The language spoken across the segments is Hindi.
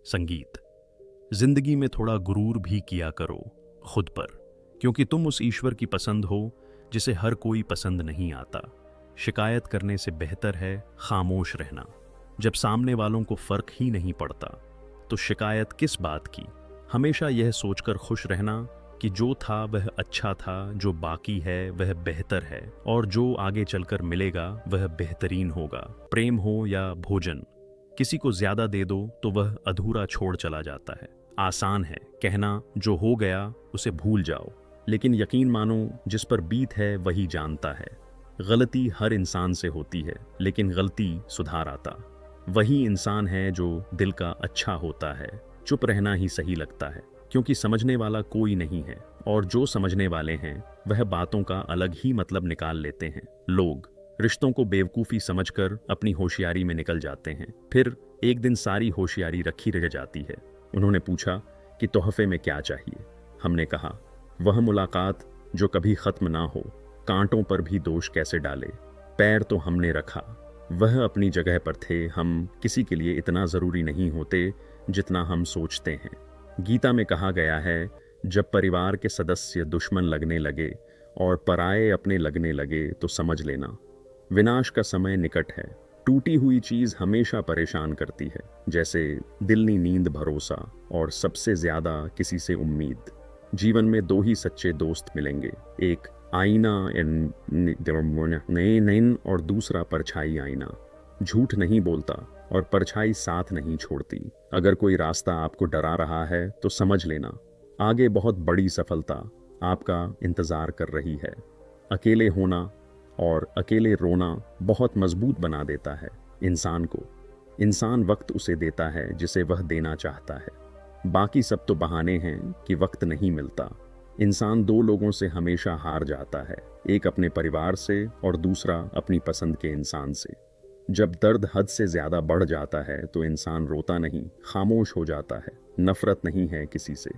संगीत। जिंदगी में थोड़ा गुरूर भी किया करो खुद पर, क्योंकि तुम उस ईश्वर की पसंद हो जिसे हर कोई पसंद नहीं आता। शिकायत करने से बेहतर है खामोश रहना। जब सामने वालों को फर्क ही नहीं पड़ता तो शिकायत किस बात की। हमेशा यह सोचकर खुश रहना कि जो था वह अच्छा था, जो बाकी है वह बेहतर है, और जो आगे चलकर मिलेगा वह बेहतरीन होगा। प्रेम हो या भोजन, किसी को ज्यादा दे दो तो वह अधूरा छोड़ चला जाता है। आसान है कहना जो हो गया उसे भूल जाओ, लेकिन यकीन मानो जिस पर बीत है वही जानता है। गलती हर इंसान से होती है, लेकिन गलती सुधार आता वही इंसान है जो दिल का अच्छा होता है। चुप रहना ही सही लगता है, क्योंकि समझने वाला कोई नहीं है, और जो समझने वाले हैं वह बातों का अलग ही मतलब निकाल लेते हैं। लोग रिश्तों को बेवकूफ़ी समझकर अपनी होशियारी में निकल जाते हैं, फिर एक दिन सारी होशियारी रखी रह जाती है। उन्होंने पूछा कि तोहफे में क्या चाहिए। हमने कहा वह मुलाकात जो कभी खत्म ना हो, कांटों पर भी दोष कैसे डाले। पैर तो हमने रखा, वह अपनी जगह पर थे। हम किसी के लिए इतना ज़रूरी नहीं होते जितना हम सोचते हैं। गीता में कहा गया है, जब परिवार के सदस्य दुश्मन लगने लगे और पराये अपने लगने लगे तो समझ लेना विनाश का समय निकट है। टूटी हुई चीज हमेशा परेशान करती है, जैसे दिलनी नींद, भरोसा और सबसे ज्यादा किसी से उम्मीद। जीवन में दो ही सच्चे दोस्त मिलेंगे, एक आईना नैन और दूसरा परछाई आईना। झूठ नहीं बोलता और परछाई साथ नहीं छोड़ती। अगर कोई रास्ता आपको डरा रहा है तो समझ लेना आगे बहुत बड़ी सफलता आपका इंतजार कर रही है। अकेले होना और अकेले रोना बहुत मजबूत बना देता है इंसान को। इंसान वक्त उसे देता है जिसे वह देना चाहता है। बाकी सब तो बहाने हैं कि वक्त नहीं मिलता। इंसान दो लोगों से हमेशा हार जाता है, एक अपने परिवार से और दूसरा अपनी पसंद के इंसान से। जब दर्द हद से ज्यादा बढ़ जाता है तो इंसान रोता नहीं, खामोश हो जाता है। नफरत नहीं है किसी से,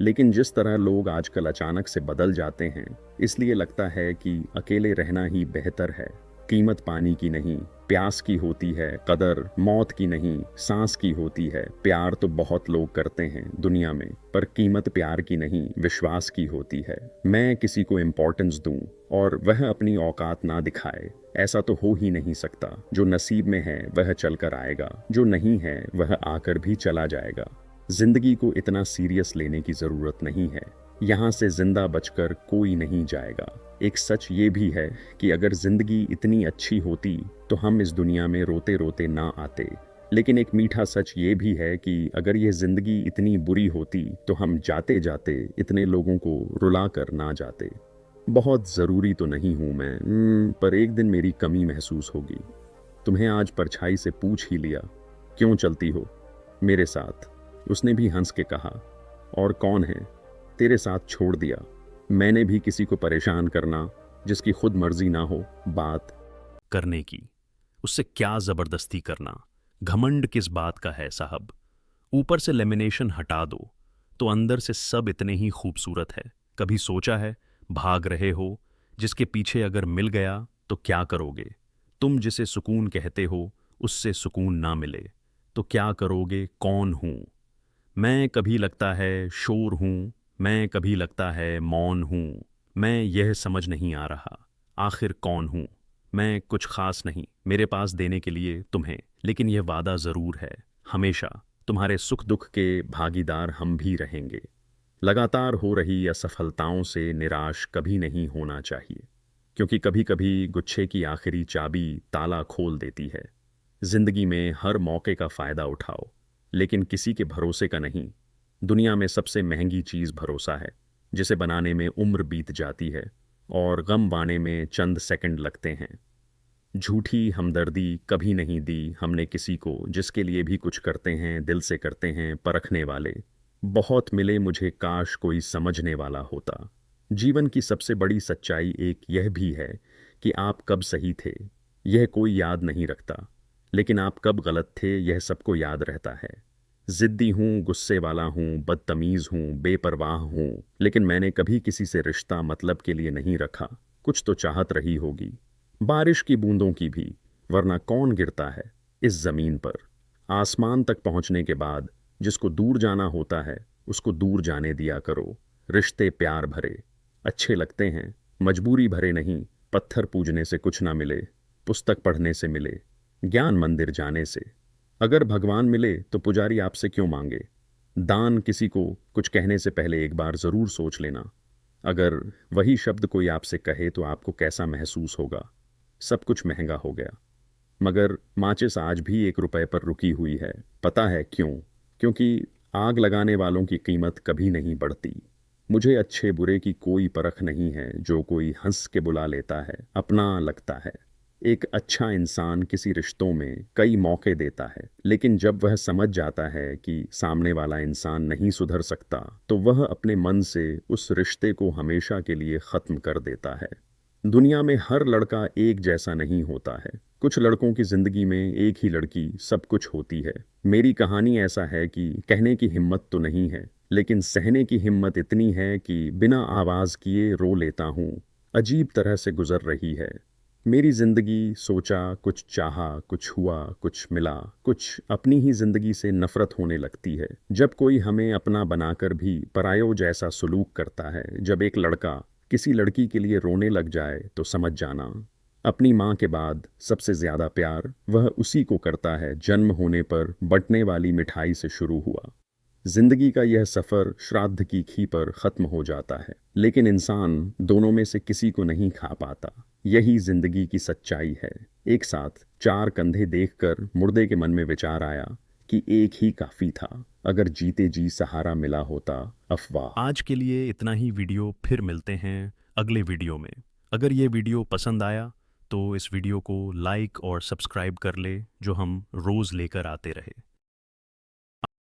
लेकिन जिस तरह लोग आजकल अचानक से बदल जाते हैं, इसलिए लगता है कि अकेले रहना ही बेहतर है। कीमत पानी की नहीं, प्यास की होती है। कदर मौत की नहीं, सांस की होती है। प्यार तो बहुत लोग करते हैं दुनिया में, पर कीमत प्यार की नहीं, विश्वास की होती है। मैं किसी को इम्पोर्टेंस दूं और वह अपनी औकात ना दिखाए, ऐसा तो हो ही नहीं सकता। जो नसीब में है वह चलकर आएगा, जो नहीं है वह आकर भी चला जाएगा। जिंदगी को इतना सीरियस लेने की जरूरत नहीं है। यहाँ से जिंदा बचकर कोई नहीं जाएगा। एक सच ये भी है कि अगर जिंदगी इतनी अच्छी होती तो हम इस दुनिया में रोते रोते ना आते। लेकिन एक मीठा सच ये भी है कि अगर ये जिंदगी इतनी बुरी होती तो हम जाते जाते इतने लोगों को रुला कर ना जाते। बहुत ज़रूरी तो नहीं हूँ मैं, पर एक दिन मेरी कमी महसूस होगी। तुम्हें आज परछाई से पूछ ही लिया, क्यों चलती हो मेरे साथ। उसने भी हंस के कहा, और कौन है, तेरे साथ छोड़ दिया। मैंने भी किसी को परेशान करना जिसकी खुद मर्जी ना हो बात करने की, उससे क्या जबरदस्ती करना। घमंड किस बात का है साहब। ऊपर से लेमिनेशन हटा दो तो अंदर से सब इतने ही खूबसूरत है। कभी सोचा है भाग रहे हो जिसके पीछे अगर मिल गया तो क्या करोगे। तुम जिसे सुकून कहते हो उससे सुकून ना मिले तो क्या करोगे। कौन हूं मैं, कभी लगता है शोर हूं मैं, कभी लगता है मौन हूं मैं। यह समझ नहीं आ रहा आखिर कौन हूं मैं। कुछ खास नहीं मेरे पास देने के लिए तुम्हें, लेकिन यह वादा जरूर है, हमेशा तुम्हारे सुख दुख के भागीदार हम भी रहेंगे। लगातार हो रही असफलताओं से निराश कभी नहीं होना चाहिए, क्योंकि कभी कभी गुच्छे की आखिरी चाबी ताला खोल देती है। जिंदगी में हर मौके का फायदा उठाओ, लेकिन किसी के भरोसे का नहीं। दुनिया में सबसे महंगी चीज भरोसा है, जिसे बनाने में उम्र बीत जाती है और गम बाने में चंद सेकंड लगते हैं। झूठी हमदर्दी कभी नहीं दी हमने किसी को, जिसके लिए भी कुछ करते हैं दिल से करते हैं परखने वाले। बहुत मिले मुझे, काश कोई समझने वाला होता। जीवन की सबसे बड़ी सच्चाई एक यह भी है कि आप कब सही थे यह कोई याद नहीं रखता, लेकिन आप कब गलत थे यह सबको याद रहता है। जिद्दी हूँ, गुस्से वाला हूँ, बदतमीज हूँ, बेपरवाह हूँ, लेकिन मैंने कभी किसी से रिश्ता मतलब के लिए नहीं रखा। कुछ तो चाहत रही होगी, बारिश की बूंदों की भी, वरना कौन गिरता है इस जमीन पर। आसमान तक पहुंचने के बाद जिसको दूर जाना होता है उसको दूर जाने दिया करो। रिश्ते प्यार भरे अच्छे लगते हैं, मजबूरी भरे नहीं। पत्थर पूजने से कुछ ना मिले, पुस्तक पढ़ने से मिले, ज्ञान मंदिर जाने से। अगर भगवान मिले तो पुजारी आपसे क्यों मांगे? दान किसी को कुछ कहने से पहले एक बार जरूर सोच लेना। अगर वही शब्द कोई आपसे कहे तो आपको कैसा महसूस होगा? सब कुछ महंगा हो गया, मगर माचिस आज भी 1 रुपए पर रुकी हुई है। पता है क्यों? क्योंकि आग लगाने वालों की कीमत कभी नहीं बढ़ती। मुझे अच्छे बुरे की कोई परख नहीं है। जो कोई हंस के बुला लेता है अपना लगता है। एक अच्छा इंसान किसी रिश्तों में कई मौके देता है, लेकिन जब वह समझ जाता है कि सामने वाला इंसान नहीं सुधर सकता तो वह अपने मन से उस रिश्ते को हमेशा के लिए खत्म कर देता है। दुनिया में हर लड़का एक जैसा नहीं होता है। कुछ लड़कों की जिंदगी में एक ही लड़की सब कुछ होती है। मेरी कहानी ऐसा है कि कहने की हिम्मत तो नहीं है, लेकिन सहने की हिम्मत इतनी है कि बिना आवाज किए रो लेता हूँ। अजीब तरह से गुजर रही है मेरी जिंदगी। सोचा, कुछ चाहा, कुछ हुआ, कुछ मिला, कुछ अपनी ही जिंदगी से नफरत होने लगती है जब कोई हमें अपना बनाकर भी परायों जैसा सलूक करता है। जब एक लड़का किसी लड़की के लिए रोने लग जाए तो समझ जाना, अपनी माँ के बाद सबसे ज्यादा प्यार वह उसी को करता है जन्म होने पर बंटने वाली मिठाई से शुरू हुआ। जिंदगी का यह सफर श्राद्ध की खी पर खत्म हो जाता है, लेकिन इंसान दोनों में से किसी को नहीं खा पाता। यही जिंदगी की सच्चाई है। एक साथ 4 कंधे देखकर मुर्दे के मन में विचार आया कि एक ही काफी था। अगर जीते जी सहारा मिला होता। अफवाह। आज के लिए इतना ही। वीडियो फिर मिलते हैं अगले वीडियो में। अगर ये वीडियो पसंद आया तो इस वीडियो को लाइक और सब्सक्राइब कर ले, जो हम रोज़ लेकर आते रहे।